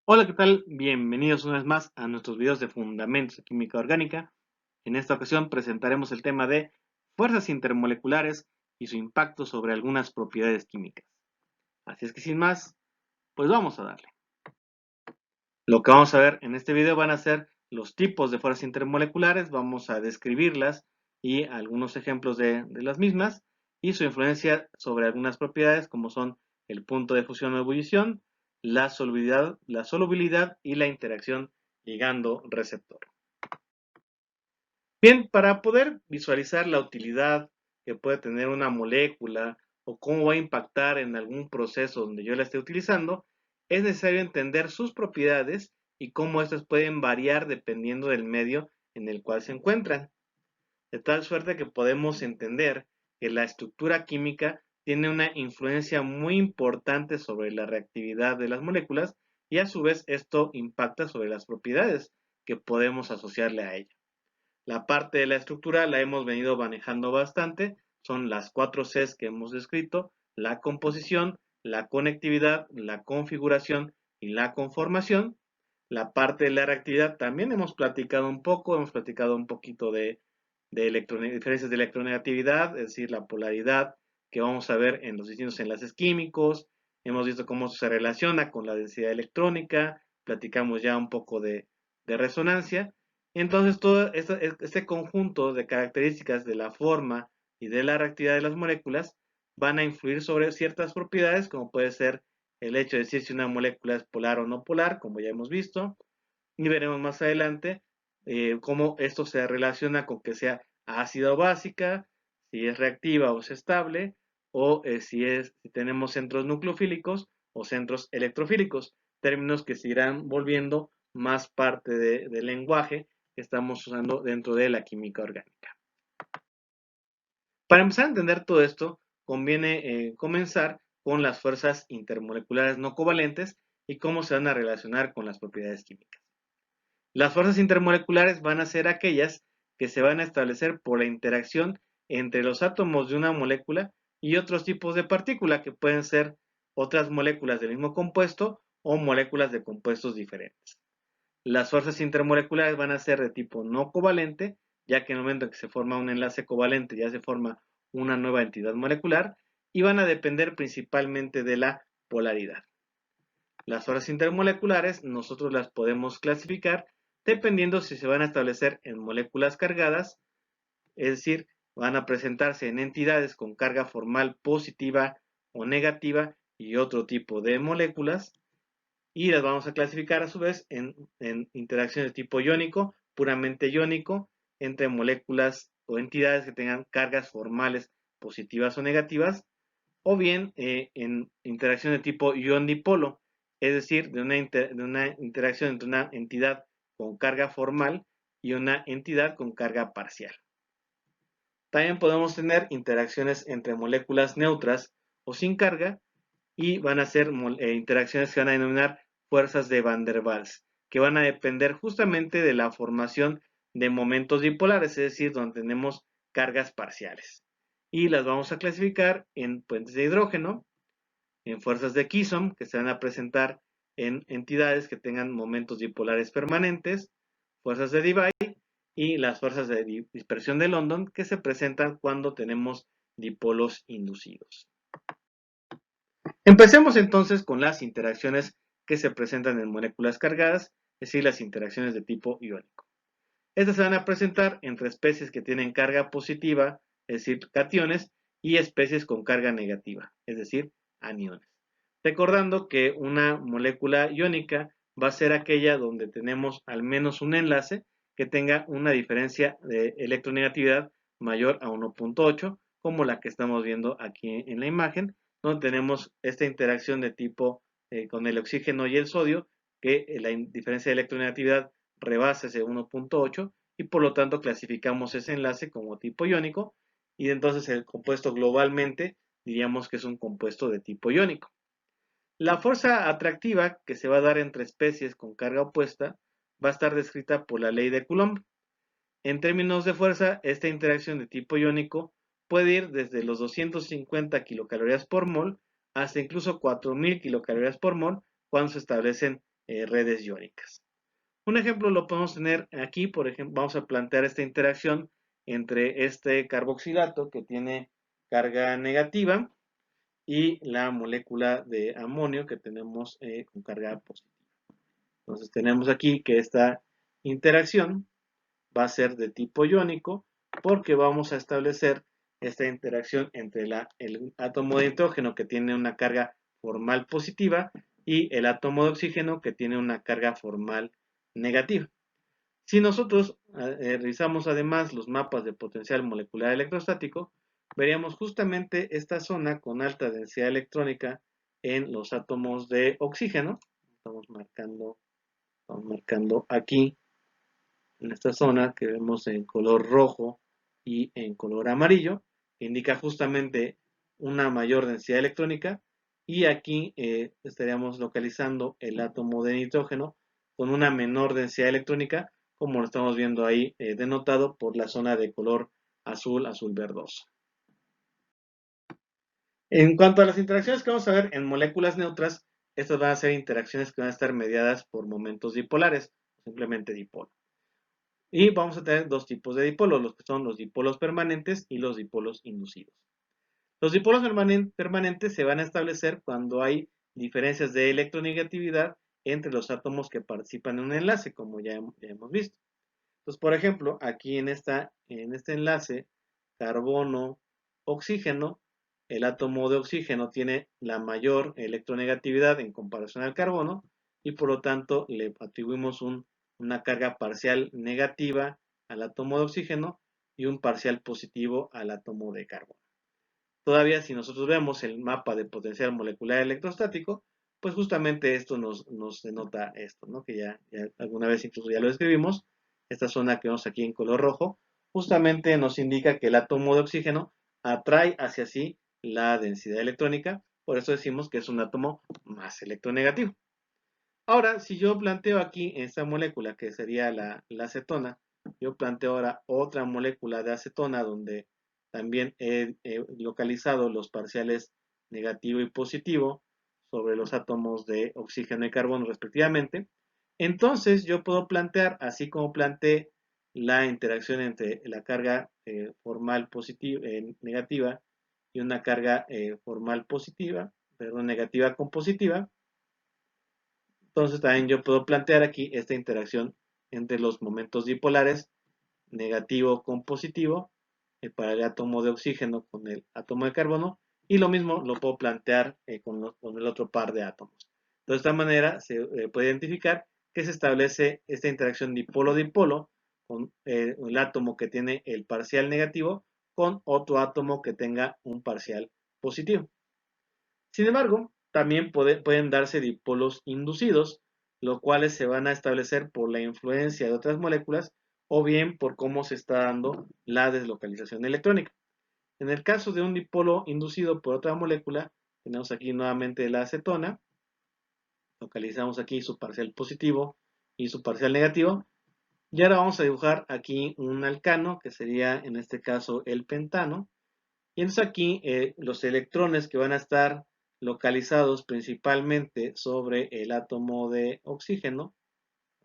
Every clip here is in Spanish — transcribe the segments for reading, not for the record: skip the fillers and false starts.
Hola, ¿qué tal? Bienvenidos una vez más a nuestros videos de Fundamentos de Química Orgánica. En esta ocasión presentaremos el tema de fuerzas intermoleculares y su impacto sobre algunas propiedades químicas. Así es que sin más, pues vamos a darle. Lo que vamos a ver en este video van a ser los tipos de fuerzas intermoleculares, vamos a describirlas y algunos ejemplos de las mismas y su influencia sobre algunas propiedades como son el punto de fusión o ebullición, la solubilidad y la interacción ligando-receptor. Bien, para poder visualizar la utilidad que puede tener una molécula o cómo va a impactar en algún proceso donde yo la esté utilizando, es necesario entender sus propiedades y cómo estas pueden variar dependiendo del medio en el cual se encuentran. De tal suerte que podemos entender que la estructura química tiene una influencia muy importante sobre la reactividad de las moléculas y a su vez esto impacta sobre las propiedades que podemos asociarle a ella. La parte de la estructura la hemos venido manejando bastante, son las 4 Cs que hemos descrito: la composición, la conectividad, la configuración y la conformación. La parte de la reactividad también hemos platicado un poco, hemos platicado un poquito de diferencias de electronegatividad, es decir, la polaridad que vamos a ver en los distintos enlaces químicos, hemos visto cómo se relaciona con la densidad electrónica, platicamos ya un poco de resonancia. Entonces, todo este conjunto de características de la forma y de la reactividad de las moléculas van a influir sobre ciertas propiedades, como puede ser el hecho de decir si una molécula es polar o no polar, como ya hemos visto, y veremos más adelante cómo esto se relaciona con que sea ácida o básica, si es reactiva o es estable, o si tenemos centros nucleofílicos o centros electrofílicos, términos que se irán volviendo más parte del lenguaje que estamos usando dentro de la química orgánica. Para empezar a entender todo esto, conviene comenzar con las fuerzas intermoleculares no covalentes y cómo se van a relacionar con las propiedades químicas. Las fuerzas intermoleculares van a ser aquellas que se van a establecer por la interacción entre los átomos de una molécula y otros tipos de partícula, que pueden ser otras moléculas del mismo compuesto o moléculas de compuestos diferentes. Las fuerzas intermoleculares van a ser de tipo no covalente, ya que en el momento en que se forma un enlace covalente ya se forma una nueva entidad molecular, y van a depender principalmente de la polaridad. Las fuerzas intermoleculares nosotros las podemos clasificar dependiendo si se van a establecer en moléculas cargadas, es decir, van a presentarse en entidades con carga formal positiva o negativa y otro tipo de moléculas, y las vamos a clasificar a su vez en interacciones de tipo iónico, puramente iónico, entre moléculas o entidades que tengan cargas formales positivas o negativas, o bien en interacción de tipo ion-dipolo, es decir, de una interacción entre una entidad con carga formal y una entidad con carga parcial. También podemos tener interacciones entre moléculas neutras o sin carga, y van a ser interacciones que van a denominar fuerzas de Van der Waals, que van a depender justamente de la formación de momentos dipolares, es decir, donde tenemos cargas parciales. Y las vamos a clasificar en puentes de hidrógeno, en fuerzas de Kisson, que se van a presentar en entidades que tengan momentos dipolares permanentes, fuerzas de Debye, y las fuerzas de dispersión de London, que se presentan cuando tenemos dipolos inducidos. Empecemos entonces con las interacciones que se presentan en moléculas cargadas, es decir, las interacciones de tipo iónico. Estas se van a presentar entre especies que tienen carga positiva, es decir, cationes, y especies con carga negativa, es decir, aniones. Recordando que una molécula iónica va a ser aquella donde tenemos al menos un enlace que tenga una diferencia de electronegatividad mayor a 1.8, como la que estamos viendo aquí en la imagen, donde tenemos esta interacción de tipo con el oxígeno y el sodio, que la diferencia de electronegatividad rebasa ese 1.8, y por lo tanto clasificamos ese enlace como tipo iónico, y entonces el compuesto globalmente diríamos que es un compuesto de tipo iónico. La fuerza atractiva que se va a dar entre especies con carga opuesta va a estar descrita por la ley de Coulomb. En términos de fuerza, esta interacción de tipo iónico puede ir desde los 250 kilocalorías por mol hasta incluso 4000 kilocalorías por mol cuando se establecen redes iónicas. Un ejemplo lo podemos tener aquí, por ejemplo, vamos a plantear esta interacción entre este carboxilato que tiene carga negativa y la molécula de amonio que tenemos con carga positiva. Entonces tenemos aquí que esta interacción va a ser de tipo iónico porque vamos a establecer esta interacción entre el átomo de nitrógeno que tiene una carga formal positiva y el átomo de oxígeno que tiene una carga formal negativa. Si nosotros revisamos además los mapas de potencial molecular electrostático, veríamos justamente esta zona con alta densidad electrónica en los átomos de oxígeno. Estamos marcando aquí en esta zona que vemos en color rojo y en color amarillo, que indica justamente una mayor densidad electrónica, y aquí estaríamos localizando el átomo de nitrógeno con una menor densidad electrónica, como lo estamos viendo ahí denotado por la zona de color azul, azul verdoso. En cuanto a las interacciones que vamos a ver en moléculas neutras, estas van a ser interacciones que van a estar mediadas por momentos dipolares, simplemente dipolo. Y vamos a tener dos tipos de dipolos, los que son los dipolos permanentes y los dipolos inducidos. Los dipolos permanentes se van a establecer cuando hay diferencias de electronegatividad entre los átomos que participan en un enlace, como ya hemos visto. Entonces, por ejemplo, aquí en este enlace, carbono-oxígeno, el átomo de oxígeno tiene la mayor electronegatividad en comparación al carbono y por lo tanto le atribuimos una carga parcial negativa al átomo de oxígeno y un parcial positivo al átomo de carbono. Todavía si nosotros vemos el mapa de potencial molecular electrostático, pues justamente esto nos denota esto, ¿no? Que ya alguna vez incluso ya lo describimos. Esta zona que vemos aquí en color rojo, justamente nos indica que el átomo de oxígeno atrae hacia sí la densidad electrónica, por eso decimos que es un átomo más electronegativo. Ahora, si yo planteo aquí esta molécula que sería la acetona, yo planteo ahora otra molécula de acetona donde también he localizado los parciales negativo y positivo sobre los átomos de oxígeno y carbono respectivamente. Entonces yo puedo plantear, así como planteé la interacción entre la carga formal positiva, negativa y una carga formal positiva, perdón, negativa con positiva. Entonces también yo puedo plantear aquí esta interacción entre los momentos dipolares negativo con positivo para el átomo de oxígeno con el átomo de carbono, y lo mismo lo puedo plantear con el otro par de átomos. De esta manera se puede identificar que se establece esta interacción dipolo-dipolo con el átomo que tiene el parcial negativo con otro átomo que tenga un parcial positivo. Sin embargo, también pueden darse dipolos inducidos, los cuales se van a establecer por la influencia de otras moléculas o bien por cómo se está dando la deslocalización electrónica. En el caso de un dipolo inducido por otra molécula, tenemos aquí nuevamente la acetona, localizamos aquí su parcial positivo y su parcial negativo, y ahora vamos a dibujar aquí un alcano, que sería en este caso el pentano, y entonces aquí los electrones que van a estar localizados principalmente sobre el átomo de oxígeno,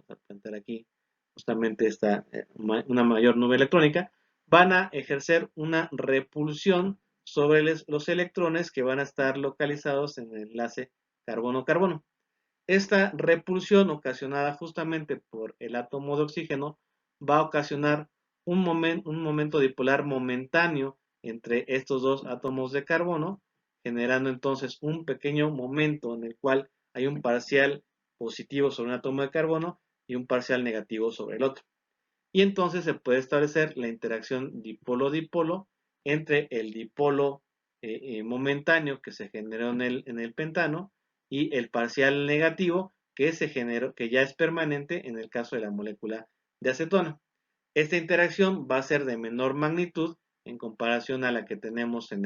vamos a plantear aquí justamente una mayor nube electrónica, van a ejercer una repulsión sobre los electrones que van a estar localizados en el enlace carbono-carbono. Esta repulsión ocasionada justamente por el átomo de oxígeno va a ocasionar un momento dipolar momentáneo entre estos dos átomos de carbono, generando entonces un pequeño momento en el cual hay un parcial positivo sobre un átomo de carbono y un parcial negativo sobre el otro. Y entonces se puede establecer la interacción dipolo-dipolo entre el dipolo momentáneo que se generó en el pentano y el parcial negativo que se generó, que ya es permanente en el caso de la molécula de acetona. Esta interacción va a ser de menor magnitud en comparación a la que tenemos en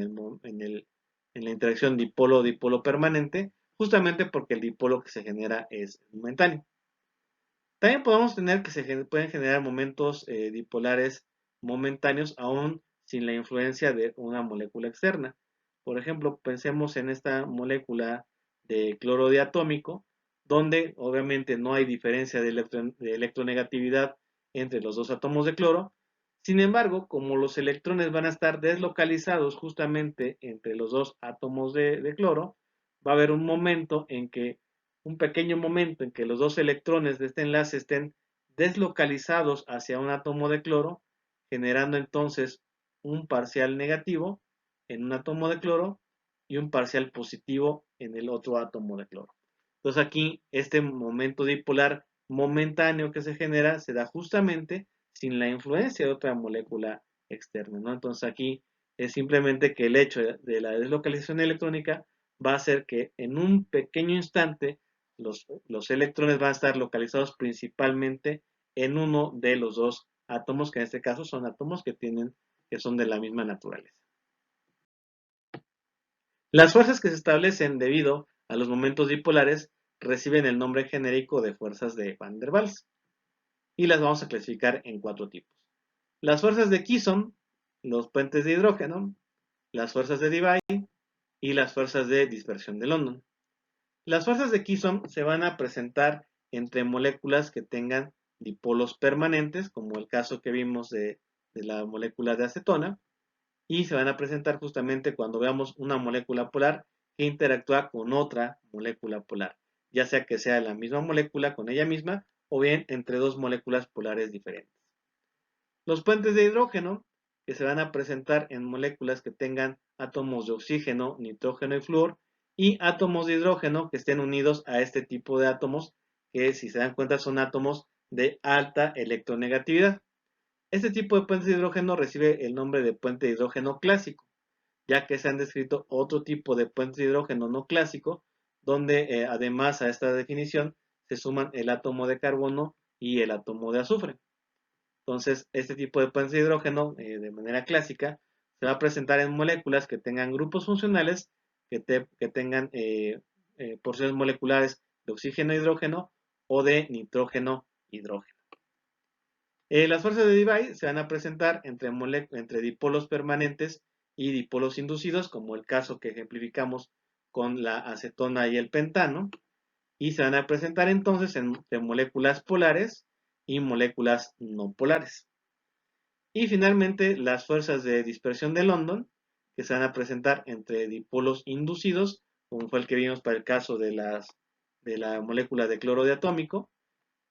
la interacción dipolo-dipolo permanente, justamente porque el dipolo que se genera es momentáneo. También podemos tener que se pueden generar momentos dipolares momentáneos aún sin la influencia de una molécula externa. Por ejemplo, pensemos en esta molécula de cloro diatómico, donde obviamente no hay diferencia de electronegatividad entre los dos átomos de cloro. Sin embargo, como los electrones van a estar deslocalizados justamente entre los dos átomos de cloro, va a haber un pequeño momento en que los dos electrones de este enlace estén deslocalizados hacia un átomo de cloro, generando entonces un parcial negativo en un átomo de cloro y un parcial positivo en el otro átomo de cloro. Entonces aquí este momento dipolar momentáneo que se genera se da justamente sin la influencia de otra molécula externa, ¿no? Entonces aquí es simplemente que el hecho de la deslocalización electrónica va a hacer que en un pequeño instante los electrones van a estar localizados principalmente en uno de los dos átomos, que en este caso son átomos que son de la misma naturaleza. Las fuerzas que se establecen debido a los momentos dipolares reciben el nombre genérico de fuerzas de Van der Waals y las vamos a clasificar en 4 tipos. Las fuerzas de Kisson, los puentes de hidrógeno, las fuerzas de Debye y las fuerzas de dispersión de London. Las fuerzas de Kisson se van a presentar entre moléculas que tengan dipolos permanentes, como el caso que vimos de la molécula de acetona, y se van a presentar justamente cuando veamos una molécula polar que interactúa con otra molécula polar, ya sea que sea la misma molécula con ella misma o bien entre dos moléculas polares diferentes. Los puentes de hidrógeno, que se van a presentar en moléculas que tengan átomos de oxígeno, nitrógeno y flúor, y átomos de hidrógeno que estén unidos a este tipo de átomos, que si se dan cuenta son átomos de alta electronegatividad. Este tipo de puentes de hidrógeno recibe el nombre de puente de hidrógeno clásico, ya que se han descrito otro tipo de puentes de hidrógeno no clásico, donde además a esta definición se suman el átomo de carbono y el átomo de azufre. Entonces, este tipo de puentes de hidrógeno, de manera clásica, se va a presentar en moléculas que tengan grupos funcionales, que tengan porciones moleculares de oxígeno-hidrógeno o de nitrógeno-hidrógeno. Las fuerzas de Debye se van a presentar entre dipolos permanentes y dipolos inducidos, como el caso que ejemplificamos con la acetona y el pentano, y se van a presentar entonces entre moléculas polares y moléculas no polares. Y finalmente las fuerzas de dispersión de London, que se van a presentar entre dipolos inducidos, como fue el que vimos para el caso de la molécula de cloro diatómico,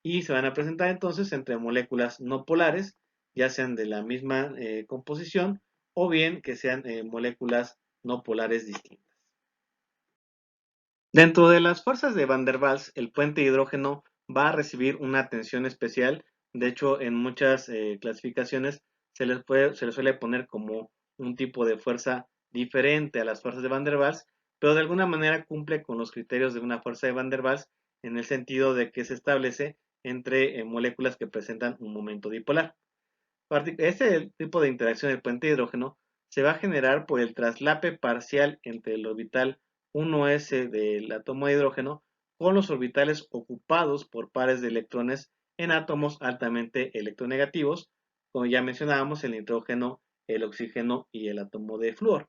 y se van a presentar entonces entre moléculas no polares, ya sean de la misma composición o bien que sean moléculas no polares distintas. Dentro de las fuerzas de Van der Waals, el puente de hidrógeno va a recibir una atención especial. De hecho, en muchas clasificaciones se les suele poner como un tipo de fuerza diferente a las fuerzas de Van der Waals, pero de alguna manera cumple con los criterios de una fuerza de Van der Waals en el sentido de que se establece entre moléculas que presentan un momento dipolar. Este tipo de interacción del puente de hidrógeno se va a generar por el traslape parcial entre el orbital 1s del átomo de hidrógeno con los orbitales ocupados por pares de electrones en átomos altamente electronegativos, como ya mencionábamos, el nitrógeno, el oxígeno y el átomo de flúor.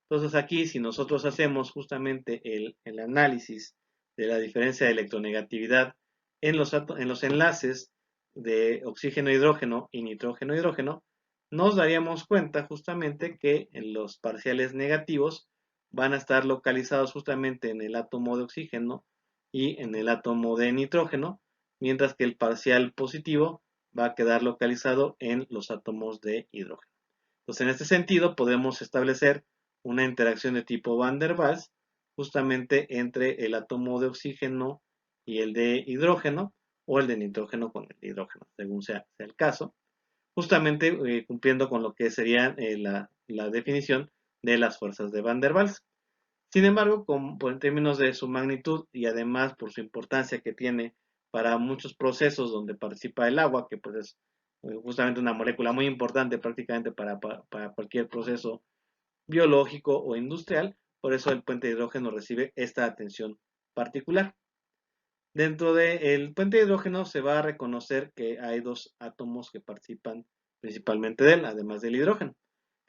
Entonces aquí, si nosotros hacemos justamente el análisis de la diferencia de electronegatividad en los enlaces de oxígeno-hidrógeno y nitrógeno-hidrógeno, nos daríamos cuenta justamente que en los parciales negativos van a estar localizados justamente en el átomo de oxígeno y en el átomo de nitrógeno, mientras que el parcial positivo va a quedar localizado en los átomos de hidrógeno. Entonces, en este sentido, podemos establecer una interacción de tipo Van der Waals justamente entre el átomo de oxígeno y el de hidrógeno o el de nitrógeno con el de hidrógeno, según sea el caso, justamente cumpliendo con lo que sería la definición de las fuerzas de Van der Waals. Sin embargo, en términos de su magnitud y además por su importancia que tiene para muchos procesos donde participa el agua, que pues es justamente una molécula muy importante prácticamente para cualquier proceso biológico o industrial, por eso el puente de hidrógeno recibe esta atención particular. Dentro del puente de hidrógeno se va a reconocer que hay dos átomos que participan principalmente de él, además del hidrógeno,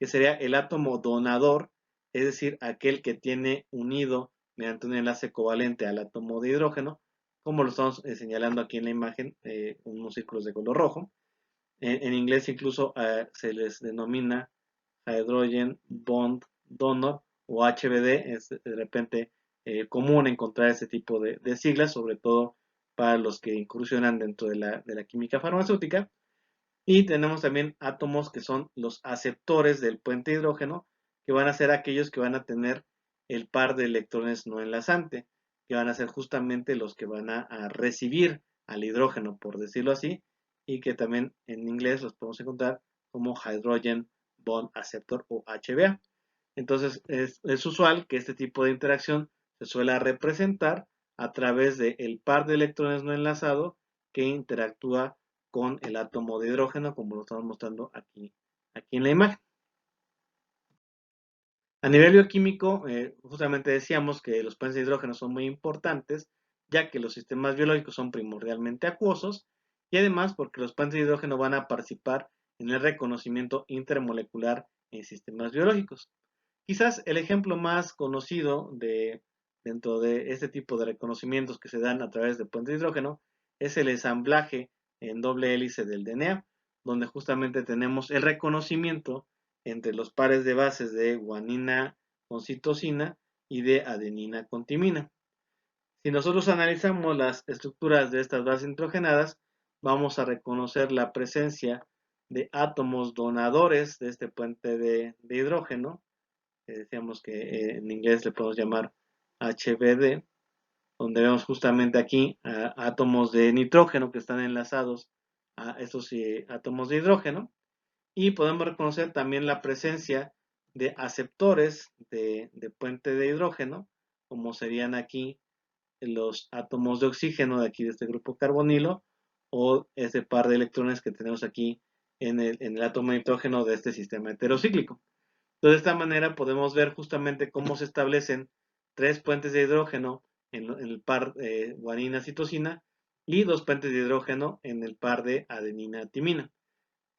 que sería el átomo donador, es decir, aquel que tiene unido mediante un enlace covalente al átomo de hidrógeno, como lo estamos señalando aquí en la imagen, unos círculos de color rojo. En inglés incluso se les denomina Hydrogen Bond Donor o HBD. Es de repente común encontrar ese tipo de siglas, sobre todo para los que incursionan dentro de la química farmacéutica. Y tenemos también átomos que son los aceptores del puente hidrógeno, que van a ser aquellos que van a tener el par de electrones no enlazante, que van a ser justamente los que van a recibir al hidrógeno, por decirlo así, y que también en inglés los podemos encontrar como Hydrogen Bond Acceptor o HBA. Entonces es usual que este tipo de interacción se suele representar a través del par de electrones no enlazado que interactúa con el átomo de hidrógeno, como lo estamos mostrando aquí en la imagen. A nivel bioquímico, justamente decíamos que los puentes de hidrógeno son muy importantes, ya que los sistemas biológicos son primordialmente acuosos, y además porque los puentes de hidrógeno van a participar en el reconocimiento intermolecular en sistemas biológicos. Quizás el ejemplo más conocido dentro de este tipo de reconocimientos que se dan a través de puentes de hidrógeno es el ensamblaje en doble hélice del DNA, donde justamente tenemos el reconocimiento entre los pares de bases de guanina con citosina y de adenina con timina. Si nosotros analizamos las estructuras de estas bases nitrogenadas, vamos a reconocer la presencia de átomos donadores de este puente de hidrógeno, que decíamos que en inglés le podemos llamar HBD, donde vemos justamente aquí átomos de nitrógeno que están enlazados a estos átomos de hidrógeno, y podemos reconocer también la presencia de aceptores de puente de hidrógeno, como serían aquí los átomos de oxígeno de aquí de este grupo carbonilo, o ese par de electrones que tenemos aquí en el átomo de nitrógeno de este sistema heterocíclico. Entonces, de esta manera podemos ver justamente cómo se establecen tres puentes de hidrógeno en el par guanina-citosina y dos puentes de hidrógeno en el par de adenina-timina.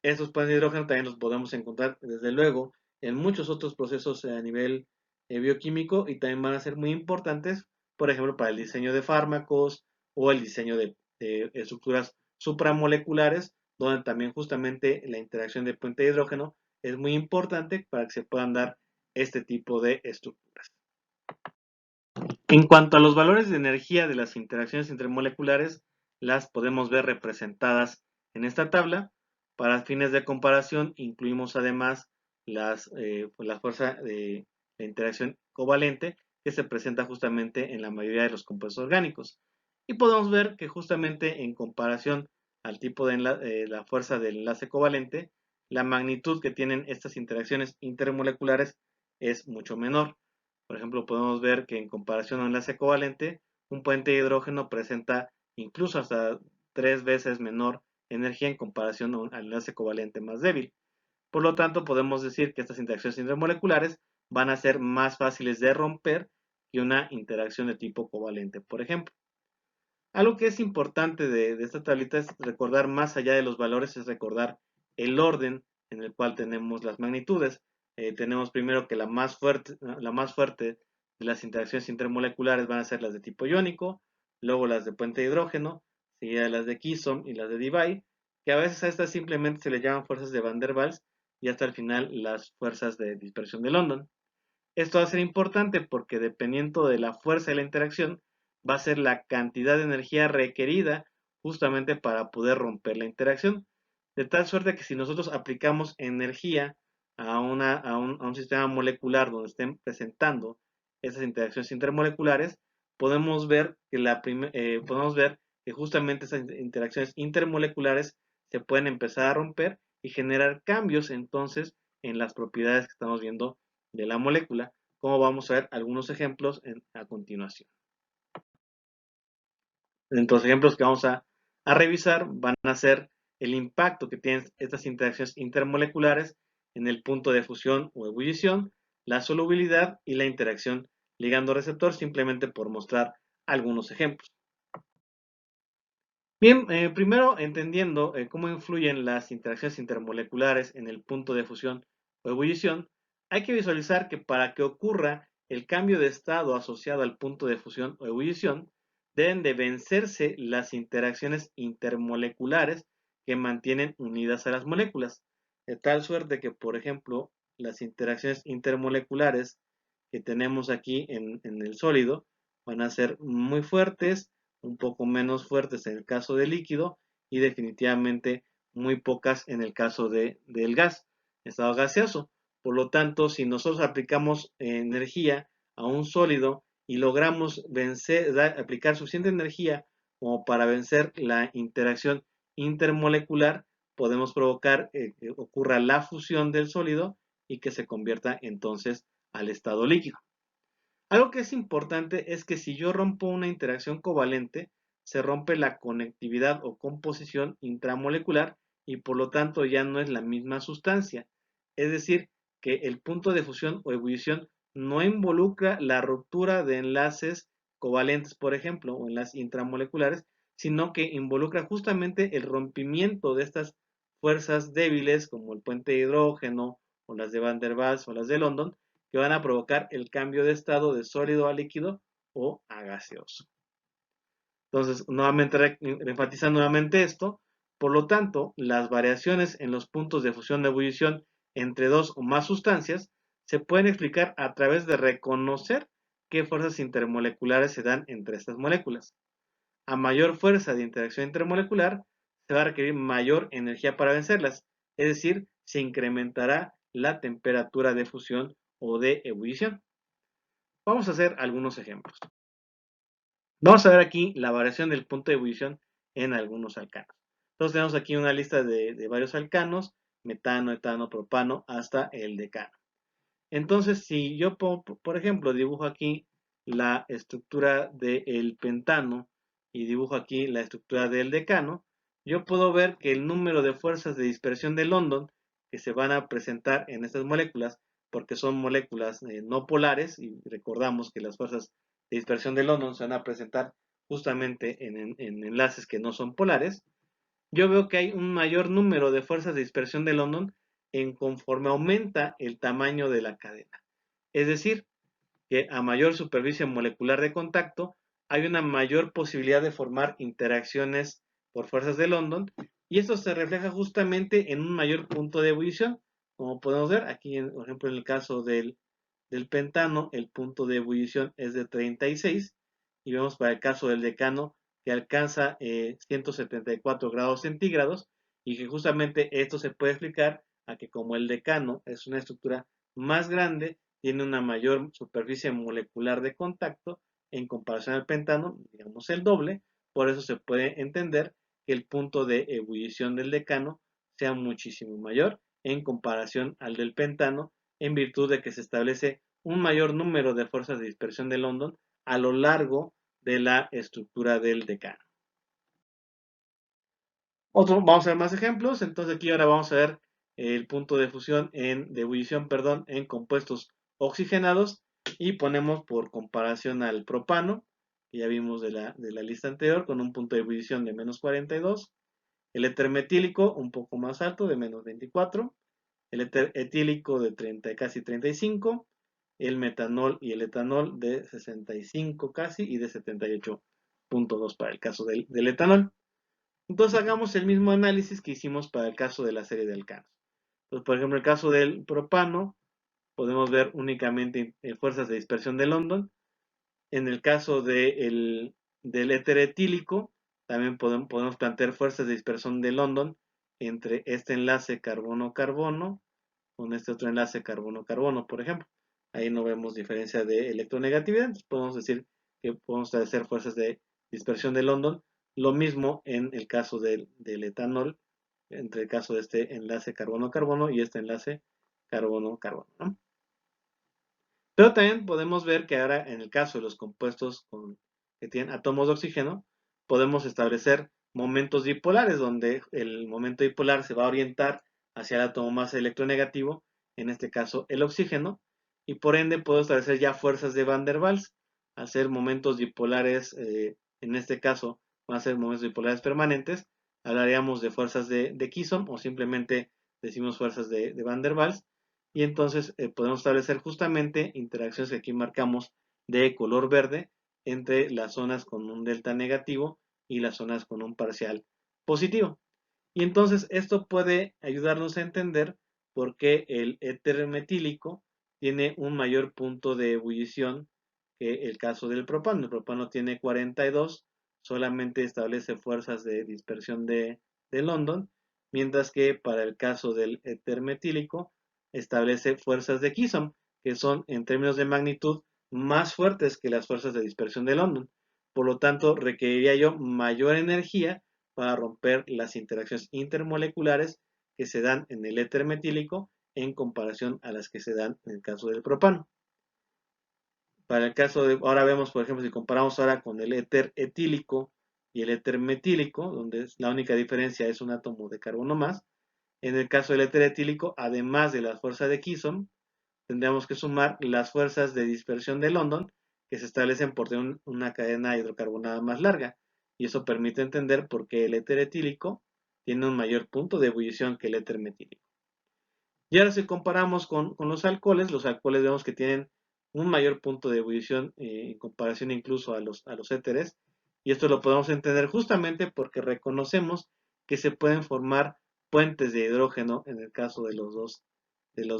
Estos puentes de hidrógeno también los podemos encontrar, desde luego, en muchos otros procesos a nivel bioquímico, y también van a ser muy importantes, por ejemplo, para el diseño de fármacos o el diseño de estructuras supramoleculares, donde también justamente la interacción de puente de hidrógeno es muy importante para que se puedan dar este tipo de estructuras. En cuanto a los valores de energía de las interacciones intermoleculares, las podemos ver representadas en esta tabla. Para fines de comparación, incluimos además la fuerza de interacción covalente que se presenta justamente en la mayoría de los compuestos orgánicos. Y podemos ver que justamente en comparación al tipo de la fuerza del enlace covalente, la magnitud que tienen estas interacciones intermoleculares es mucho menor. Por ejemplo, podemos ver que en comparación a un enlace covalente, un puente de hidrógeno presenta incluso hasta 3 veces menor energía en comparación al enlace covalente más débil. Por lo tanto, podemos decir que estas interacciones intermoleculares van a ser más fáciles de romper que una interacción de tipo covalente, por ejemplo. Algo que es importante de esta tablita es recordar, más allá de los valores, es recordar el orden en el cual tenemos las magnitudes. Tenemos primero que la más fuerte de las interacciones intermoleculares van a ser las de tipo iónico, luego las de puente de hidrógeno, seguidas las de Kisson y las de Debye, que a veces a estas simplemente se les llaman fuerzas de Van der Waals, y hasta el final las fuerzas de dispersión de London. Esto va a ser importante porque dependiendo de la fuerza de la interacción, va a ser la cantidad de energía requerida justamente para poder romper la interacción. De tal suerte que si nosotros aplicamos energía a un sistema molecular donde estén presentando esas interacciones intermoleculares, podemos ver podemos ver que justamente esas interacciones intermoleculares se pueden empezar a romper y generar cambios entonces en las propiedades que estamos viendo de la molécula, como vamos a ver algunos ejemplos a continuación. Entre los ejemplos que vamos a revisar van a ser el impacto que tienen estas interacciones intermoleculares en el punto de fusión o ebullición, la solubilidad y la interacción ligando-receptor, simplemente por mostrar algunos ejemplos. Bien, primero entendiendo cómo influyen las interacciones intermoleculares en el punto de fusión o ebullición, hay que visualizar que para que ocurra el cambio de estado asociado al punto de fusión o ebullición, deben de vencerse las interacciones intermoleculares que mantienen unidas a las moléculas, de tal suerte que, por ejemplo, las interacciones intermoleculares que tenemos aquí en el sólido van a ser muy fuertes, un poco menos fuertes en el caso del líquido y definitivamente muy pocas en el caso del gas, estado gaseoso. Por lo tanto, si nosotros aplicamos energía a un sólido y logramos aplicar suficiente energía como para vencer la interacción intermolecular, podemos provocar que ocurra la fusión del sólido y que se convierta entonces al estado líquido. Algo que es importante es que si yo rompo una interacción covalente, se rompe la conectividad o composición intramolecular y por lo tanto ya no es la misma sustancia. Es decir, que el punto de fusión o ebullición no involucra la ruptura de enlaces covalentes, por ejemplo, o enlaces intramoleculares, sino que involucra justamente el rompimiento de estas fuerzas débiles como el puente de hidrógeno o las de Van der Waals o las de London, que van a provocar el cambio de estado de sólido a líquido o a gaseoso. Entonces, nuevamente enfatiza nuevamente esto. Por lo tanto, las variaciones en los puntos de fusión de ebullición entre dos o más sustancias se pueden explicar a través de reconocer qué fuerzas intermoleculares se dan entre estas moléculas. A mayor fuerza de interacción intermolecular, se va a requerir mayor energía para vencerlas, es decir, se incrementará la temperatura de fusión o de ebullición. Vamos a hacer algunos ejemplos. Vamos a ver aquí la variación del punto de ebullición en algunos alcanos. Entonces tenemos aquí una lista de varios alcanos, metano, etano, propano, hasta el decano. Entonces, si yo, por ejemplo, dibujo aquí la estructura del pentano y dibujo aquí la estructura del decano, yo puedo ver que el número de fuerzas de dispersión de London que se van a presentar en estas moléculas, porque son moléculas no polares, y recordamos que las fuerzas de dispersión de London se van a presentar justamente en enlaces que no son polares, yo veo que hay un mayor número de fuerzas de dispersión de London en conforme aumenta el tamaño de la cadena. Es decir, que a mayor superficie molecular de contacto, hay una mayor posibilidad de formar interacciones por fuerzas de London, y esto se refleja justamente en un mayor punto de ebullición. Como podemos ver aquí, por ejemplo, en el caso del pentano, el punto de ebullición es de 36, y vemos para el caso del decano que alcanza 174 grados centígrados, y que justamente esto se puede explicar a que como el decano es una estructura más grande, tiene una mayor superficie molecular de contacto en comparación al pentano, digamos el doble, por eso se puede entender que el punto de ebullición del decano sea muchísimo mayor en comparación al del pentano, en virtud de que se establece un mayor número de fuerzas de dispersión de London a lo largo de la estructura del decano. Vamos a ver más ejemplos. Entonces aquí ahora vamos a ver el punto de fusión de ebullición, perdón, en compuestos oxigenados, y ponemos por comparación al propano, que ya vimos de la lista anterior, con un punto de ebullición de menos 42, el éter metílico un poco más alto de menos 24, el éter etílico de 30, casi 35, el metanol y el etanol de 65 casi y de 78.2 para el caso del etanol. Entonces hagamos el mismo análisis que hicimos para el caso de la serie de alcanos. Entonces, por ejemplo, en el caso del propano, podemos ver únicamente fuerzas de dispersión de London. En el caso del éter etílico, también podemos plantear fuerzas de dispersión de London entre este enlace carbono-carbono con este otro enlace carbono-carbono, por ejemplo. Ahí no vemos diferencia de electronegatividad, entonces podemos decir que podemos establecer fuerzas de dispersión de London. Lo mismo en el caso del etanol, entre el caso de este enlace carbono-carbono y este enlace carbono-carbono, ¿no? Pero también podemos ver que ahora en el caso de los compuestos que tienen átomos de oxígeno, podemos establecer momentos dipolares, donde el momento dipolar se va a orientar hacia el átomo más electronegativo, en este caso el oxígeno, y por ende puedo establecer ya fuerzas de Van der Waals, hacer momentos dipolares, en este caso van a ser momentos dipolares permanentes, hablaríamos de fuerzas de Kisom o simplemente decimos fuerzas de Van der Waals, y entonces podemos establecer justamente interacciones que aquí marcamos de color verde, entre las zonas con un delta negativo y las zonas con un parcial positivo. Y entonces esto puede ayudarnos a entender por qué el éter metílico tiene un mayor punto de ebullición que el caso del propano. El propano tiene 42, solamente establece fuerzas de dispersión de London, mientras que para el caso del éter metílico establece fuerzas de Kison, que son en términos de magnitud más fuertes que las fuerzas de dispersión de London. Por lo tanto, requeriría yo mayor energía para romper las interacciones intermoleculares que se dan en el éter metílico en comparación a las que se dan en el caso del propano. Para el caso de, ahora vemos, por ejemplo, si comparamos ahora con el éter etílico y el éter metílico, donde la única diferencia es un átomo de carbono más, en el caso del éter etílico, además de la fuerza de Kison, tendríamos que sumar las fuerzas de dispersión de London, que se establecen por tener una cadena hidrocarbonada más larga, y eso permite entender por qué el éter etílico tiene un mayor punto de ebullición que el éter metílico. Y ahora si comparamos con los alcoholes vemos que tienen un mayor punto de ebullición en comparación incluso a los éteres, y esto lo podemos entender justamente porque reconocemos que se pueden formar puentes de hidrógeno en el caso de los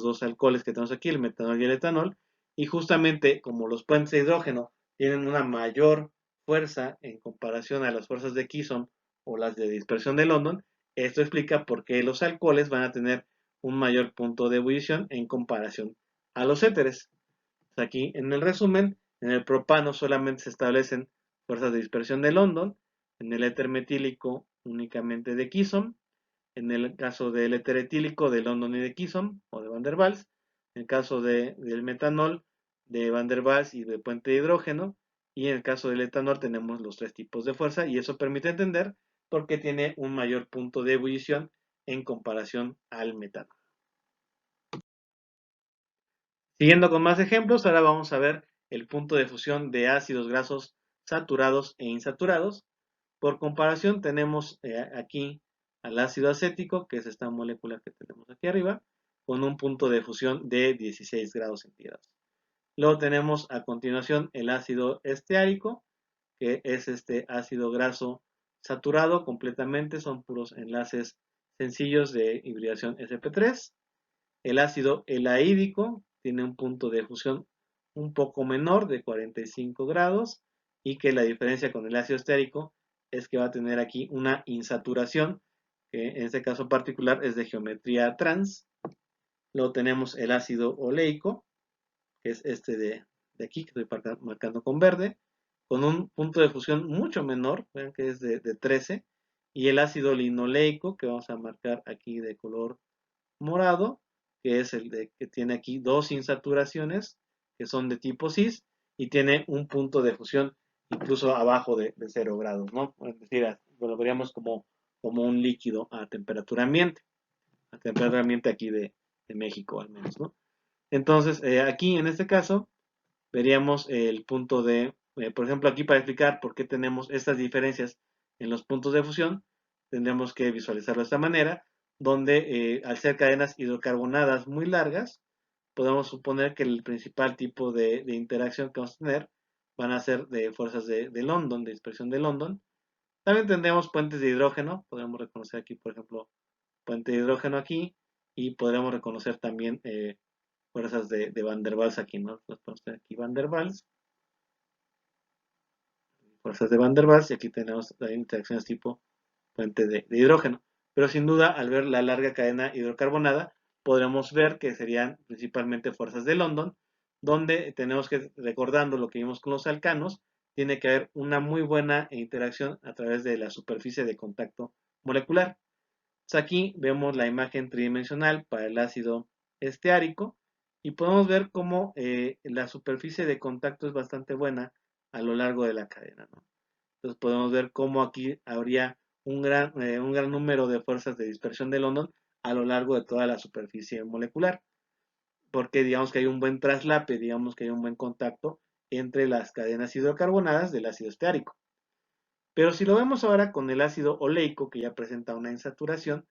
dos alcoholes que tenemos aquí, el metanol y el etanol, y justamente como los puentes de hidrógeno tienen una mayor fuerza en comparación a las fuerzas de Kison o las de dispersión de London, esto explica por qué los alcoholes van a tener un mayor punto de ebullición en comparación a los éteres. Aquí en el resumen, en el propano solamente se establecen fuerzas de dispersión de London, en el éter metílico únicamente de Kison, en el caso del éter etílico de London y de Kison o de Van der Waals, en el caso del metanol de Van der Waals y de puente de hidrógeno, y en el caso del etanol tenemos los tres tipos de fuerza y eso permite entender por qué tiene un mayor punto de ebullición en comparación al metano. Siguiendo con más ejemplos, ahora vamos a ver el punto de fusión de ácidos grasos saturados e insaturados. Por comparación tenemos aquí al ácido acético, que es esta molécula que tenemos aquí arriba, con un punto de fusión de 16 grados centígrados. Luego tenemos a continuación el ácido esteárico, que es este ácido graso saturado completamente, son puros enlaces sencillos de hibridación sp3. El ácido elaídico tiene un punto de fusión un poco menor de 45 grados y que la diferencia con el ácido estérico es que va a tener aquí una insaturación, que en este caso particular es de geometría trans. Luego tenemos el ácido oleico, que es este de aquí, que estoy marcando con verde, con un punto de fusión mucho menor, vean que es de 13, y el ácido linoleico, que vamos a marcar aquí de color morado, que es el de que tiene aquí dos insaturaciones, que son de tipo cis, y tiene un punto de fusión incluso abajo de 0 grados, ¿no? Es decir, lo veríamos como un líquido a temperatura ambiente aquí de México al menos, ¿no? Entonces, aquí en este caso, veríamos el punto de, por ejemplo, aquí para explicar por qué tenemos estas diferencias en los puntos de fusión, tendríamos que visualizarlo de esta manera, donde al ser cadenas hidrocarbonadas muy largas, podemos suponer que el principal tipo de interacción que vamos a tener van a ser de fuerzas de London, de dispersión de London. También tendríamos puentes de hidrógeno, podemos reconocer aquí, por ejemplo, puente de hidrógeno aquí, y podremos reconocer también fuerzas de Van der Waals aquí, ¿no? Entonces podemos tener aquí Van der Waals, fuerzas de Van der Waals, y aquí tenemos también interacciones tipo puente de hidrógeno. Pero sin duda, al ver la larga cadena hidrocarbonada, podremos ver que serían principalmente fuerzas de London, donde tenemos que, recordando lo que vimos con los alcanos, tiene que haber una muy buena interacción a través de la superficie de contacto molecular. Entonces aquí vemos la imagen tridimensional para el ácido esteárico y podemos ver cómo la superficie de contacto es bastante buena a lo largo de la cadena, ¿no? Entonces podemos ver cómo aquí habría un gran número de fuerzas de dispersión de London a lo largo de toda la superficie molecular, porque digamos que hay un buen traslape, digamos que hay un buen contacto entre las cadenas hidrocarbonadas del ácido esteárico. Pero si lo vemos ahora con el ácido oleico, que ya presenta una insaturación,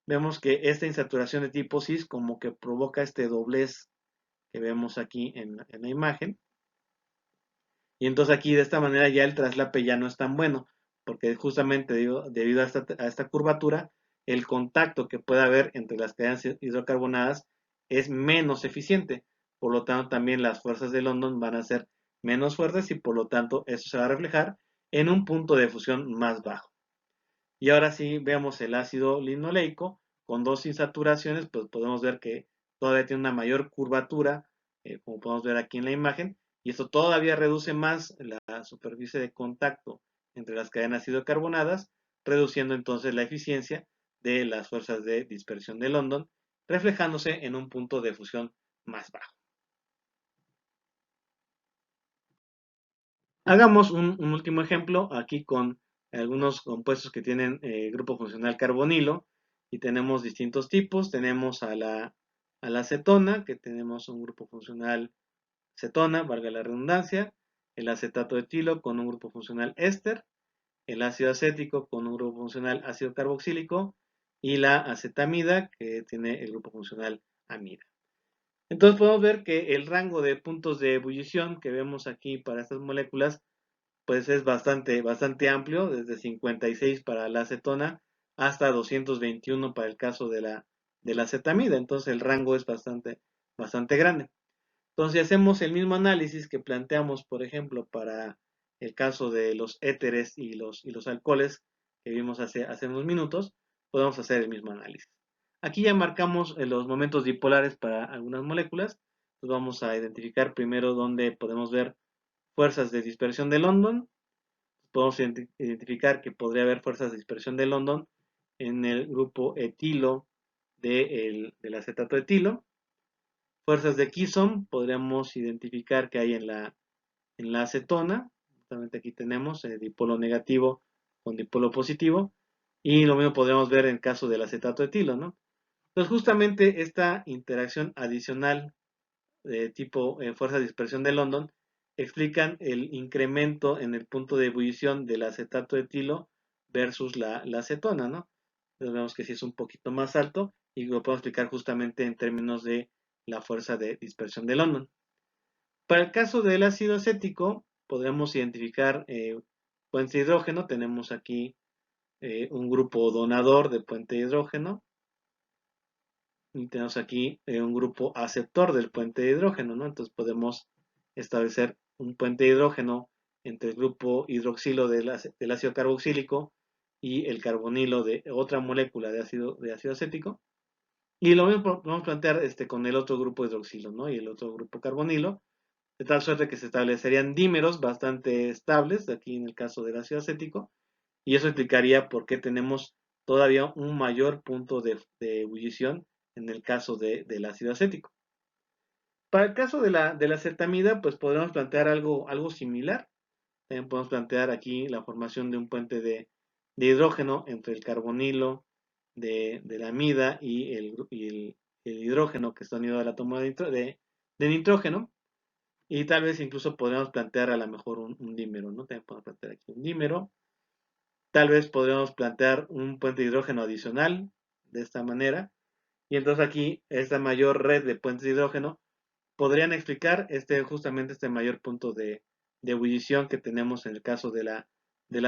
vemos que esta insaturación de tipo cis como que provoca este doblez que vemos aquí en la imagen. Y entonces aquí de esta manera ya el traslape ya no es tan bueno, porque justamente debido a esta curvatura, el contacto que puede haber entre las cadenas hidrocarbonadas es menos eficiente. Por lo tanto, también las fuerzas de London van a ser menos fuertes y por lo tanto eso se va a reflejar en un punto de fusión más bajo. Y ahora sí vemos el ácido linoleico con dos insaturaciones, pues podemos ver que todavía tiene una mayor curvatura, como podemos ver aquí en la imagen, y esto todavía reduce más la superficie de contacto entre las cadenas hidrocarbonadas, reduciendo entonces la eficiencia de las fuerzas de dispersión de London, reflejándose en un punto de fusión más bajo. Hagamos un último ejemplo aquí con algunos compuestos que tienen grupo funcional carbonilo y tenemos distintos tipos. Tenemos a la acetona, que tenemos un grupo funcional cetona, valga la redundancia, el acetato de etilo con un grupo funcional éster, el ácido acético con un grupo funcional ácido carboxílico y la acetamida que tiene el grupo funcional amida. Entonces podemos ver que el rango de puntos de ebullición que vemos aquí para estas moléculas pues es bastante amplio, desde 56 para la acetona hasta 221 para el caso de la acetamida. Entonces el rango es bastante grande. Entonces, si hacemos el mismo análisis que planteamos, por ejemplo, para el caso de los éteres y los alcoholes que vimos hace unos minutos, podemos hacer el mismo análisis. Aquí ya marcamos los momentos dipolares para algunas moléculas. Entonces vamos a identificar primero dónde podemos ver fuerzas de dispersión de London. Podemos identificar que podría haber fuerzas de dispersión de London en el grupo etilo del acetato de etilo. Fuerzas de Kisson podríamos identificar que hay en la acetona. Justamente aquí tenemos dipolo negativo con dipolo positivo. Y lo mismo podríamos ver en el caso del acetato de etilo, ¿no? Entonces justamente esta interacción adicional de tipo fuerza de dispersión de London explican el incremento en el punto de ebullición del acetato de etilo versus la acetona, ¿no? Entonces vemos que sí es un poquito más alto y lo podemos explicar justamente en términos de la fuerza de dispersión de London. Para el caso del ácido acético, podemos identificar puentes de hidrógeno. Tenemos aquí un grupo donador de puente de hidrógeno y tenemos aquí un grupo aceptor del puente de hidrógeno, ¿no? Entonces podemos establecer un puente de hidrógeno entre el grupo hidroxilo del ácido carboxílico y el carbonilo de otra molécula de ácido acético. Y lo mismo podemos plantear con el otro grupo hidroxilo, ¿no? Y el otro grupo carbonilo, de tal suerte que se establecerían dímeros bastante estables, aquí en el caso del ácido acético, y eso explicaría por qué tenemos todavía un mayor punto de ebullición en el caso del ácido acético. Para el caso de la acetamida, pues podemos plantear algo similar. También podemos plantear aquí la formación de un puente de hidrógeno entre el carbonilo de la amida y el hidrógeno que está unido al átomo de nitrógeno. Y tal vez incluso podríamos plantear a lo mejor un dímero, ¿no? También podemos plantear aquí un dímero. Tal vez podríamos plantear un puente de hidrógeno adicional de esta manera. Y entonces aquí esta mayor red de puentes de hidrógeno podrían explicar justamente este mayor punto de ebullición que tenemos en el caso de la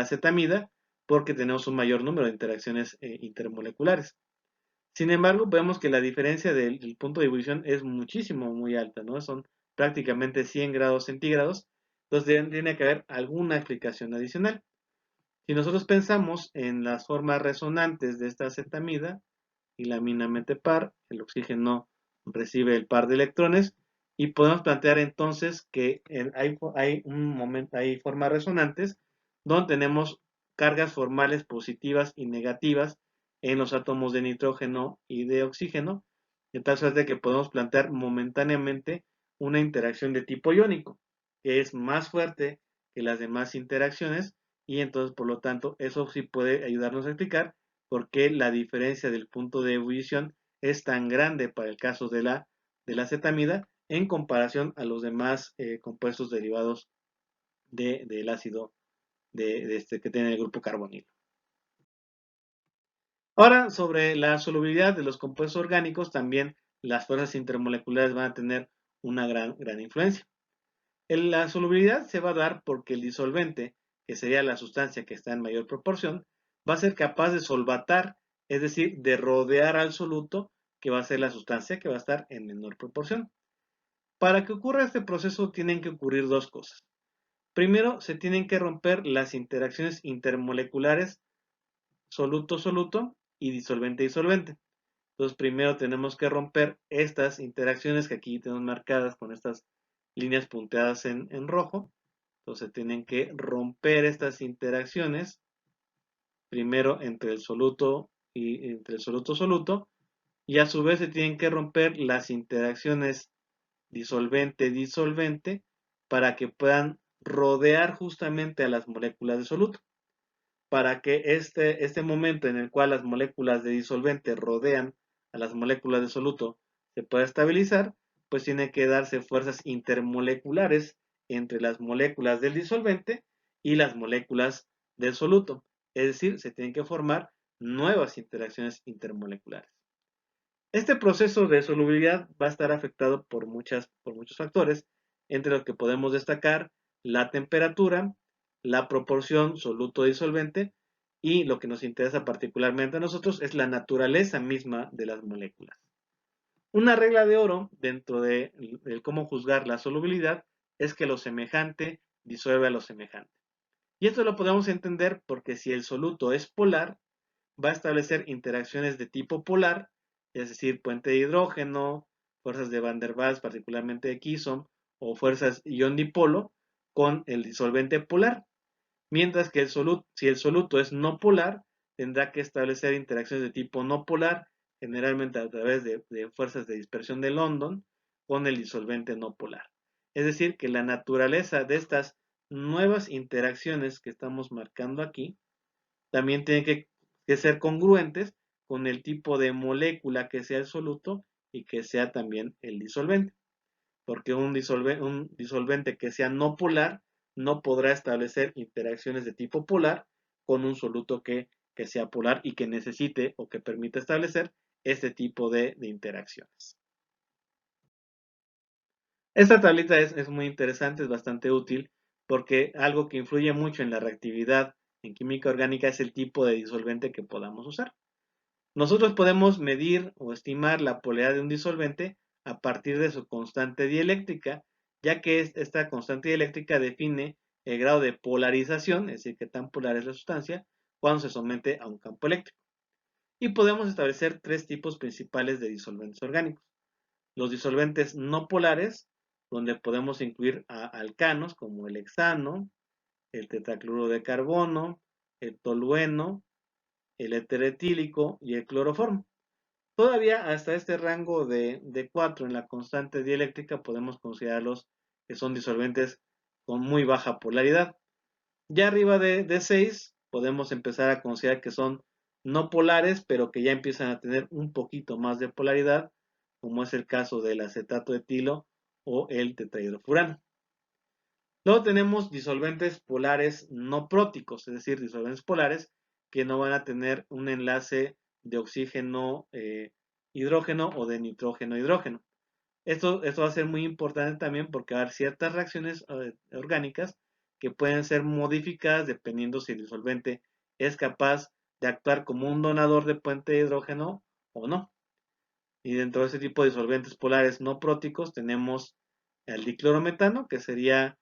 acetamida, porque tenemos un mayor número de interacciones intermoleculares. Sin embargo, vemos que la diferencia del punto de ebullición es muchísimo, muy alta, ¿no? Son prácticamente 100 grados centígrados, entonces tiene que haber alguna explicación adicional. Si nosotros pensamos en las formas resonantes de esta acetamida y la aminamente par, el oxígeno recibe el par de electrones y podemos plantear entonces que hay formas resonantes donde tenemos cargas formales positivas y negativas en los átomos de nitrógeno y de oxígeno, de tal suerte que podemos plantear momentáneamente una interacción de tipo iónico, que es más fuerte que las demás interacciones y entonces por lo tanto eso sí puede ayudarnos a explicar por qué la diferencia del punto de ebullición es tan grande para el caso de la acetamida en comparación a los demás compuestos derivados del ácido que tiene el grupo carbonilo. Ahora, sobre la solubilidad de los compuestos orgánicos, también las fuerzas intermoleculares van a tener una gran influencia. La solubilidad se va a dar porque el disolvente, que sería la sustancia que está en mayor proporción, va a ser capaz de solvatar, es decir, de rodear al soluto, que va a ser la sustancia que va a estar en menor proporción. Para que ocurra este proceso tienen que ocurrir dos cosas. Primero, se tienen que romper las interacciones intermoleculares soluto-soluto y disolvente-disolvente. Entonces, primero tenemos que romper estas interacciones que aquí tenemos marcadas con estas líneas punteadas en rojo. Entonces, tienen que romper estas interacciones primero entre el soluto y entre el soluto-soluto, y a su vez se tienen que romper las interacciones disolvente-disolvente para que puedan rodear justamente a las moléculas de soluto. Para que este momento en el cual las moléculas de disolvente rodean a las moléculas de soluto se pueda estabilizar, pues tiene que darse fuerzas intermoleculares entre las moléculas del disolvente y las moléculas del soluto. Es decir, se tienen que formar nuevas interacciones intermoleculares. Este proceso de solubilidad va a estar afectado por muchos factores, entre los que podemos destacar la temperatura, la proporción soluto-disolvente y lo que nos interesa particularmente a nosotros es la naturaleza misma de las moléculas. Una regla de oro dentro de cómo juzgar la solubilidad es que lo semejante disuelve a lo semejante. Y esto lo podemos entender porque si el soluto es polar, va a establecer interacciones de tipo polar, es decir, puente de hidrógeno, fuerzas de Van der Waals, particularmente de Kisom, o fuerzas ion-dipolo, con el disolvente polar. Mientras que si el soluto es no polar, tendrá que establecer interacciones de tipo no polar, generalmente a través de fuerzas de dispersión de London, con el disolvente no polar. Es decir, que la naturaleza de estas nuevas interacciones que estamos marcando aquí también tienen que ser congruentes con el tipo de molécula que sea el soluto y que sea también el disolvente. Porque un disolvente que sea no polar no podrá establecer interacciones de tipo polar con un soluto que sea polar y que necesite o que permita establecer este tipo de interacciones. Esta tablita es muy interesante, es bastante útil, porque algo que influye mucho en la reactividad en química orgánica es el tipo de disolvente que podamos usar. Nosotros podemos medir o estimar la polaridad de un disolvente a partir de su constante dieléctrica, ya que esta constante dieléctrica define el grado de polarización, es decir, qué tan polar es la sustancia, cuando se somete a un campo eléctrico. Y podemos establecer tres tipos principales de disolventes orgánicos. Los disolventes no polares, donde podemos incluir a alcanos como el hexano, el tetracloruro de carbono, el tolueno, el éter etílico y el cloroformo. Todavía hasta este rango de 4 en la constante dieléctrica podemos considerarlos que son disolventes con muy baja polaridad. Ya arriba de 6 podemos empezar a considerar que son no polares, pero que ya empiezan a tener un poquito más de polaridad, como es el caso del acetato de etilo o el tetrahidrofurano. Luego tenemos disolventes polares no próticos, es decir, disolventes polares que no van a tener un enlace de oxígeno hidrógeno o de nitrógeno hidrógeno. Esto va a ser muy importante también porque va a haber ciertas reacciones orgánicas que pueden ser modificadas dependiendo si el disolvente es capaz de actuar como un donador de puente de hidrógeno o no. Y dentro de ese tipo de disolventes polares no próticos tenemos el diclorometano, que sería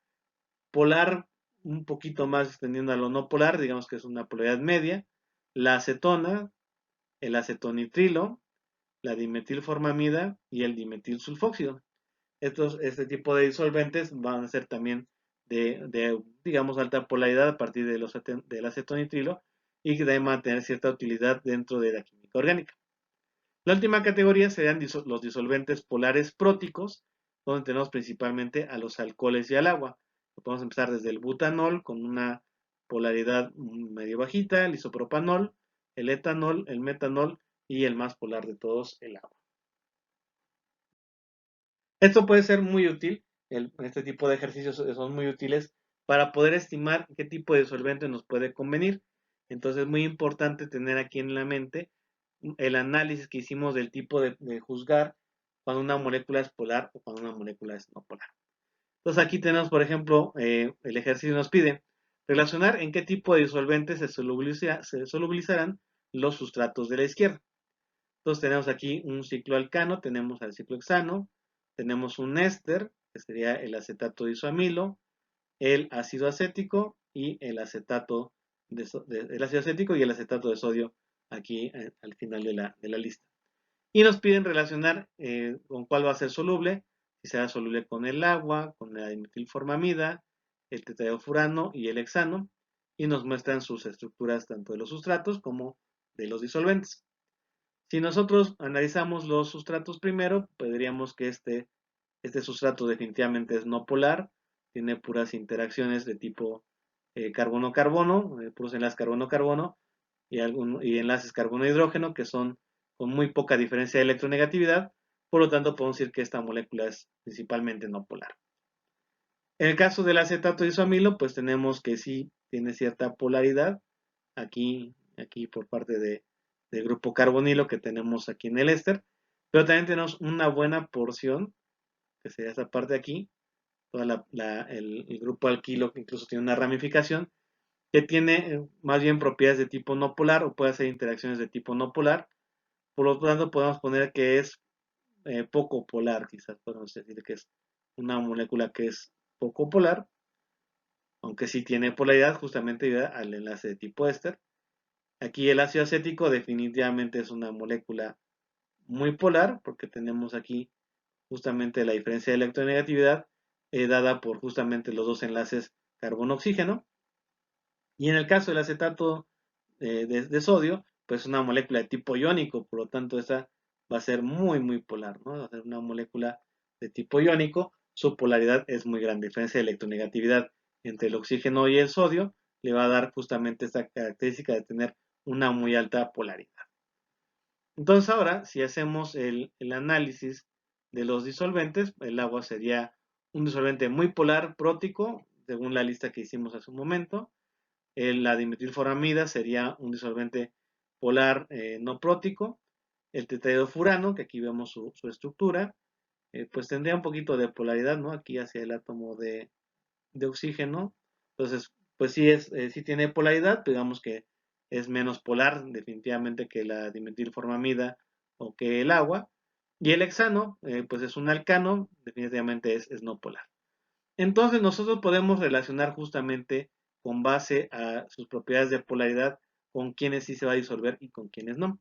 polar un poquito más extendiendo a lo no polar, digamos que es una polaridad media, la acetona, el acetonitrilo, la dimetilformamida y el dimetilsulfóxido. Este tipo de disolventes van a ser también digamos, alta polaridad a partir del acetonitrilo y que deben mantener cierta utilidad dentro de la química orgánica. La última categoría serían los disolventes polares próticos, donde tenemos principalmente a los alcoholes y al agua. Podemos empezar desde el butanol con una polaridad medio bajita, el isopropanol, el etanol, el metanol y el más polar de todos, el agua. Esto puede ser muy útil, este tipo de ejercicios son muy útiles para poder estimar qué tipo de disolvente nos puede convenir. Entonces es muy importante tener aquí en la mente el análisis que hicimos del tipo de juzgar cuando una molécula es polar o cuando una molécula es no polar. Entonces aquí tenemos, por ejemplo, el ejercicio nos pide relacionar en qué tipo de disolventes se solubilizarán los sustratos de la izquierda. Entonces tenemos aquí un ciclo alcano, tenemos al ciclo hexano, tenemos un éster, que sería el acetato de isoamilo, el ácido acético y el acetato el ácido acético y el acetato de sodio aquí al final de la lista. Y nos piden relacionar con cuál va a ser soluble, si será soluble con el agua, con la dimetilformamida, el tetraidrofurano y el hexano, y nos muestran sus estructuras tanto de los sustratos como de los disolventes. Si nosotros analizamos los sustratos primero, pues diríamos que este sustrato definitivamente es no polar, tiene puras interacciones de tipo carbono-carbono, puros enlaces carbono-carbono y enlaces carbono-hidrógeno que son con muy poca diferencia de electronegatividad, por lo tanto podemos decir que esta molécula es principalmente no polar. En el caso del acetato de isoamilo, pues tenemos que sí tiene cierta polaridad, aquí por parte del grupo carbonilo que tenemos aquí en el éster, pero también tenemos una buena porción, que sería esta parte de aquí, el grupo alquilo que incluso tiene una ramificación, que tiene más bien propiedades de tipo no polar o puede hacer interacciones de tipo no polar, por lo tanto podemos poner que es poco polar, quizás podemos decir que es una molécula que es poco polar, aunque sí tiene polaridad justamente debido al enlace de tipo éster. Aquí el ácido acético definitivamente es una molécula muy polar porque tenemos aquí justamente la diferencia de electronegatividad dada por justamente los dos enlaces carbono-oxígeno. Y en el caso del acetato de sodio, pues una molécula de tipo iónico, por lo tanto esta va a ser muy polar, ¿no? Va a ser una molécula de tipo iónico, su polaridad es muy grande, diferencia de electronegatividad entre el oxígeno y el sodio le va a dar justamente esta característica de tener una muy alta polaridad. Entonces ahora, si hacemos el análisis de los disolventes, el agua sería un disolvente muy polar prótico, según la lista que hicimos hace un momento. La dimetilformamida sería un disolvente polar no prótico. El tetraidrofurano, que aquí vemos su estructura, pues tendría un poquito de polaridad, ¿no? Aquí hacia el átomo de oxígeno. Entonces, pues sí, sí tiene polaridad, pero digamos que es menos polar definitivamente que la dimetilformamida o que el agua. Y el hexano, pues es un alcano, definitivamente es no polar. Entonces nosotros podemos relacionar justamente con base a sus propiedades de polaridad con quienes sí se va a disolver y con quienes no.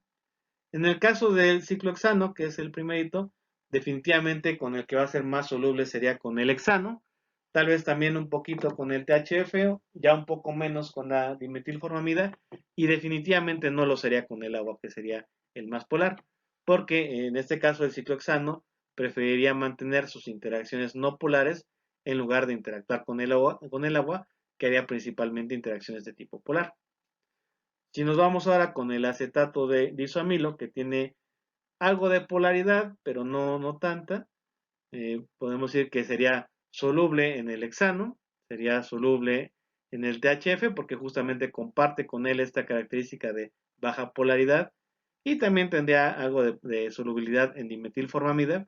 En el caso del ciclohexano, que es el primerito, definitivamente con el que va a ser más soluble sería con el hexano, tal vez también un poquito con el THF, ya un poco menos con la dimetilformamida y definitivamente no lo sería con el agua, que sería el más polar, porque en este caso el ciclohexano preferiría mantener sus interacciones no polares en lugar de interactuar con el agua que haría principalmente interacciones de tipo polar. Si nos vamos ahora con el acetato de isoamilo, que tiene algo de polaridad, pero no tanta, podemos decir que sería soluble en el hexano, sería soluble en el THF, porque justamente comparte con él esta característica de baja polaridad, y también tendría algo de solubilidad en dimetilformamida,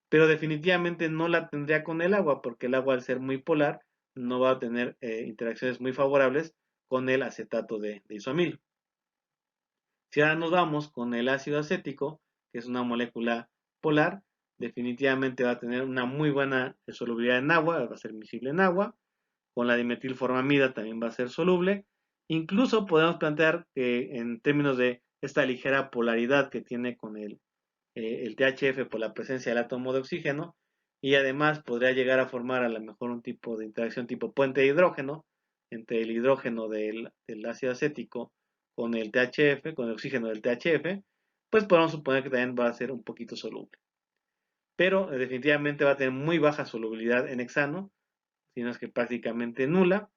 pero definitivamente no la tendría con el agua, porque el agua al ser muy polar no va a tener interacciones muy favorables con el acetato de isoamilo. Si ahora nos vamos con el ácido acético, que es una molécula polar, definitivamente va a tener una muy buena solubilidad en agua, va a ser miscible en agua. Con la dimetilformamida también va a ser soluble. Incluso podemos plantear que en términos de esta ligera polaridad que tiene con el THF por la presencia del átomo de oxígeno, y además podría llegar a formar a lo mejor un tipo de interacción tipo puente de hidrógeno entre el hidrógeno del ácido acético con el THF, con el oxígeno del THF, pues podemos suponer que también va a ser un poquito soluble. Pero definitivamente va a tener muy baja solubilidad en hexano, sino es que prácticamente nula.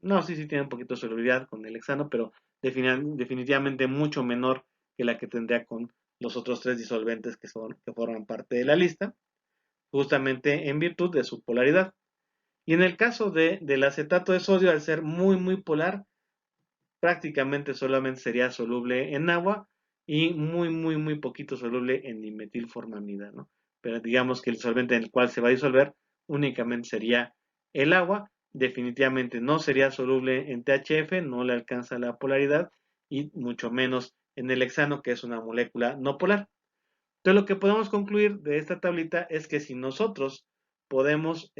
No, sí tiene un poquito de solubilidad con el hexano, pero definitivamente mucho menor que la que tendría con los otros tres disolventes que forman parte de la lista, justamente en virtud de su polaridad. Y en el caso del acetato de sodio, al ser muy polar, prácticamente solamente sería soluble en agua y muy poquito soluble en dimetilformamida, ¿no? Pero digamos que el solvente en el cual se va a disolver únicamente sería el agua. Definitivamente no sería soluble en THF, no le alcanza la polaridad y mucho menos en el hexano, que es una molécula no polar. Entonces, lo que podemos concluir de esta tablita es que si nosotros podemos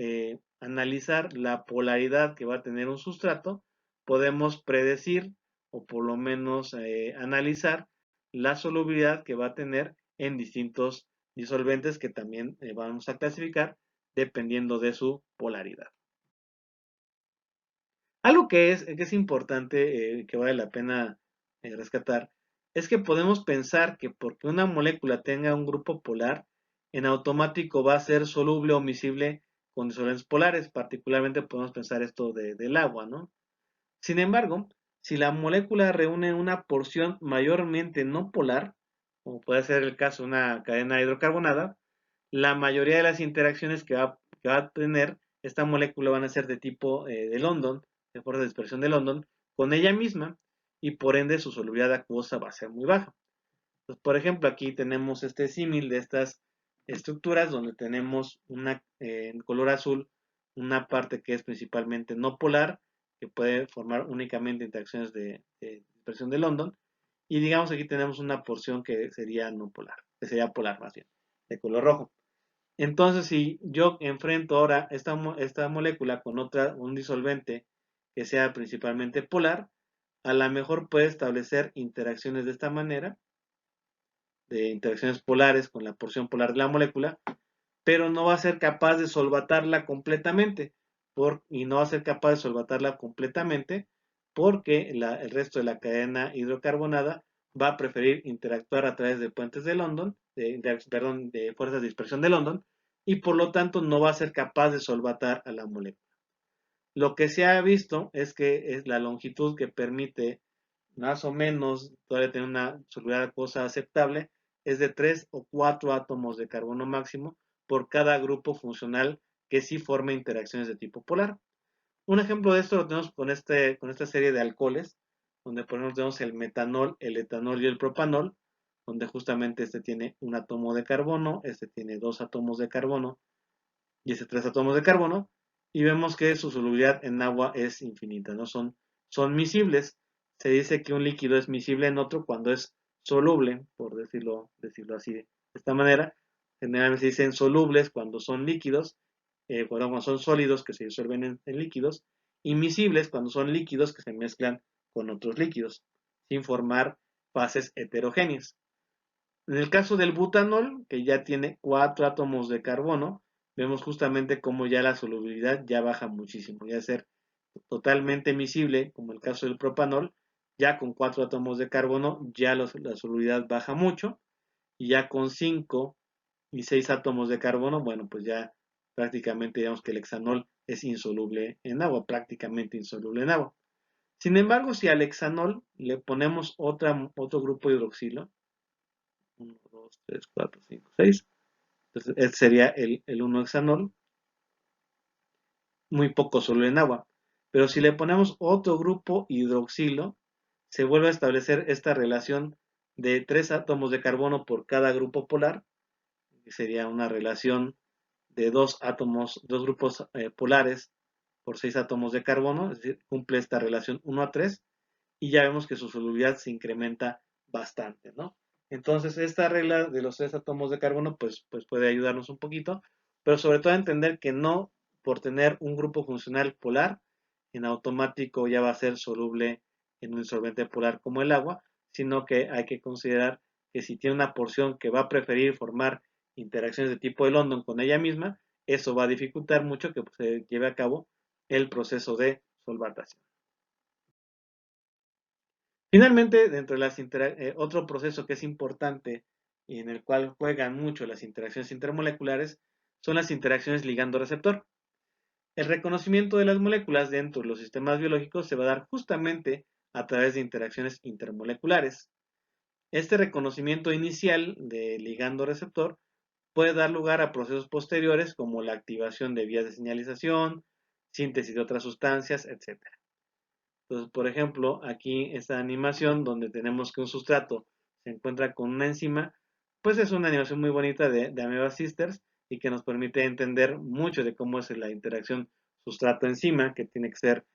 analizar la polaridad que va a tener un sustrato, podemos predecir o por lo menos analizar la solubilidad que va a tener en distintos disolventes que también vamos a clasificar dependiendo de su polaridad. Algo que es importante, que vale la pena rescatar, es que podemos pensar que porque una molécula tenga un grupo polar, en automático va a ser soluble o miscible con disolventes polares. Particularmente podemos pensar esto del agua, ¿no? Sin embargo, si la molécula reúne una porción mayormente no polar, como puede ser el caso de una cadena hidrocarbonada, la mayoría de las interacciones que va a tener esta molécula van a ser de tipo de London, de fuerza de dispersión de London, con ella misma, y por ende su solubilidad acuosa va a ser muy baja. Entonces, por ejemplo, aquí tenemos este símil de estas estructuras donde tenemos en color azul una parte que es principalmente no polar, que puede formar únicamente interacciones de dispersión de London, y digamos aquí tenemos una porción que sería no polar, que sería polar más bien, de color rojo. Entonces, si yo enfrento ahora esta molécula con un disolvente que sea principalmente polar, a lo mejor puede establecer interacciones de esta manera, de interacciones polares con la porción polar de la molécula, pero no va a ser capaz de solvatarla completamente, y no va a ser capaz de solvatarla completamente porque el resto de la cadena hidrocarbonada va a preferir interactuar a través de puentes de London, perdón, de fuerzas de dispersión de London, y por lo tanto no va a ser capaz de solvatar a la molécula. Lo que se ha visto es que es la longitud que permite más o menos todavía tener una solubilidad acuosa aceptable, es de 3 o 4 átomos de carbono máximo por cada grupo funcional que sí forma interacciones de tipo polar. Un ejemplo de esto lo tenemos con esta serie de alcoholes, donde por ejemplo tenemos el metanol, el etanol y el propanol, donde justamente este tiene un átomo de carbono, este tiene 2 átomos de carbono y este 3 átomos de carbono, y vemos que su solubilidad en agua es infinita, ¿no? Son miscibles. Se dice que un líquido es miscible en otro cuando es soluble, por decirlo así de esta manera. Generalmente se dicen solubles cuando son líquidos, cuando son sólidos que se disuelven en líquidos, y miscibles cuando son líquidos que se mezclan con otros líquidos, sin formar fases heterogéneas. En el caso del butanol, que ya tiene 4 átomos de carbono, vemos justamente cómo ya la solubilidad ya baja muchísimo, ya ser totalmente miscible, como el caso del propanol, ya con 4 átomos de carbono ya la solubilidad baja mucho, y ya con 5 y 6 átomos de carbono, bueno, pues ya prácticamente digamos que el hexanol es insoluble en agua, prácticamente insoluble en agua. Sin embargo, si al hexanol le ponemos otro grupo hidroxilo, 1, 2, 3, 4, 5, 6. Entonces, este sería el 1-hexanol, muy poco soluble en agua. Pero si le ponemos otro grupo hidroxilo, se vuelve a establecer esta relación de 3 átomos de carbono por cada grupo polar, que sería una relación de 2 grupos polares por 6 átomos de carbono, es decir, cumple esta relación 1:3, y ya vemos que su solubilidad se incrementa bastante, ¿no? Entonces, esta regla de los 3 átomos de carbono, pues puede ayudarnos un poquito, pero sobre todo a entender que no por tener un grupo funcional polar, en automático ya va a ser soluble en un disolvente polar como el agua, sino que hay que considerar que si tiene una porción que va a preferir formar interacciones de tipo de London con ella misma, eso va a dificultar mucho que se lleve a cabo el proceso de solvatación. Finalmente, dentro de otro proceso que es importante y en el cual juegan mucho las interacciones intermoleculares son las interacciones ligando-receptor. El reconocimiento de las moléculas dentro de los sistemas biológicos se va a dar justamente a través de interacciones intermoleculares. Este reconocimiento inicial de ligando-receptor puede dar lugar a procesos posteriores como la activación de vías de señalización, síntesis de otras sustancias, etc. Entonces, por ejemplo, aquí esta animación donde tenemos que un sustrato se encuentra con una enzima, pues es una animación muy bonita de Amoeba Sisters, y que nos permite entender mucho de cómo es la interacción sustrato-enzima, que tiene que ser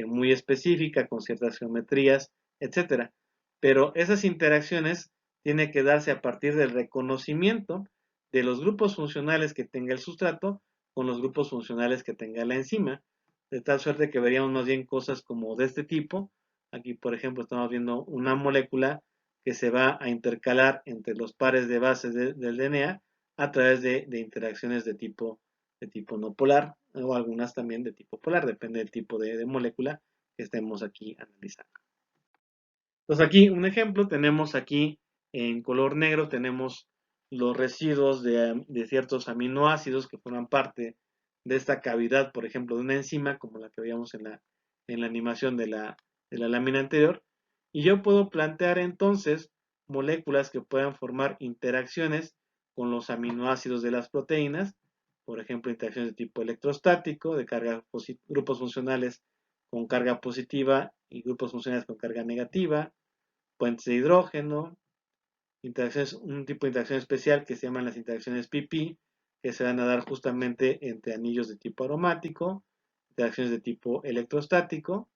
muy específica, con ciertas geometrías, etcétera. Pero esas interacciones tienen que darse a partir del reconocimiento de los grupos funcionales que tenga el sustrato con los grupos funcionales que tenga la enzima, de tal suerte que veríamos más bien cosas como de este tipo. Aquí, por ejemplo, estamos viendo una molécula que se va a intercalar entre los pares de bases del DNA a través de interacciones de tipo no polar, o algunas también de tipo polar, depende del tipo de molécula que estemos aquí analizando. Entonces aquí un ejemplo, tenemos aquí en color negro, tenemos los residuos de ciertos aminoácidos que forman parte de esta cavidad, por ejemplo, de una enzima, como la que veíamos en la animación de la lámina anterior. Y yo puedo plantear entonces moléculas que puedan formar interacciones con los aminoácidos de las proteínas, por ejemplo, interacciones de tipo electrostático, de grupos funcionales con carga positiva y grupos funcionales con carga negativa, puentes de hidrógeno, interacciones, un tipo de interacción especial que se llaman las interacciones pp, que se van a dar justamente entre anillos de tipo aromático, interacciones de tipo electrostático,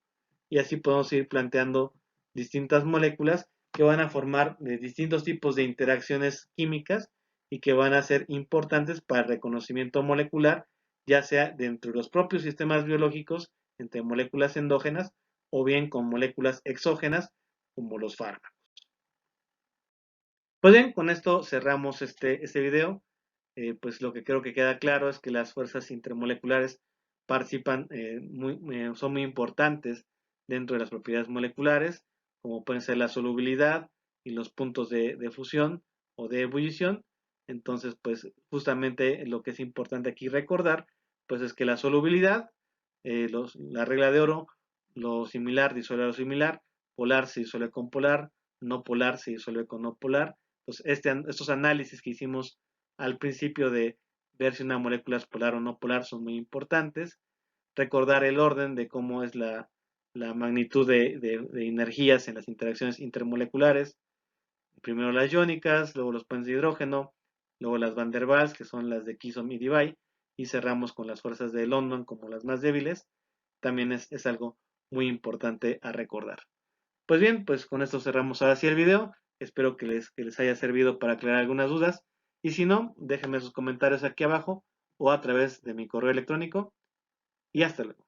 y así podemos ir planteando distintas moléculas que van a formar de distintos tipos de interacciones químicas y que van a ser importantes para el reconocimiento molecular, ya sea dentro de los propios sistemas biológicos, entre moléculas endógenas, o bien con moléculas exógenas, como los fármacos. Pues bien, con esto cerramos este video. Pues lo que creo que queda claro es que las fuerzas intermoleculares participan, son muy importantes dentro de las propiedades moleculares, como pueden ser la solubilidad y los puntos de fusión o de ebullición. Entonces, pues justamente lo que es importante aquí recordar, pues es que la solubilidad, la regla de oro, lo similar disuelve a lo similar, polar se disuelve con polar, no polar se disuelve con no polar. Pues estos análisis que hicimos al principio de ver si una molécula es polar o no polar son muy importantes. Recordar el orden de cómo es la magnitud de energías en las interacciones intermoleculares. Primero las iónicas, luego los puentes de hidrógeno, luego las Van der Waals, que son las de Kisom y Debye, y cerramos con las fuerzas de London como las más débiles. También es algo muy importante a recordar. Pues bien, pues con esto cerramos ahora sí el video. Espero que les haya servido para aclarar algunas dudas. Y si no, déjenme sus comentarios aquí abajo o a través de mi correo electrónico. Y hasta luego.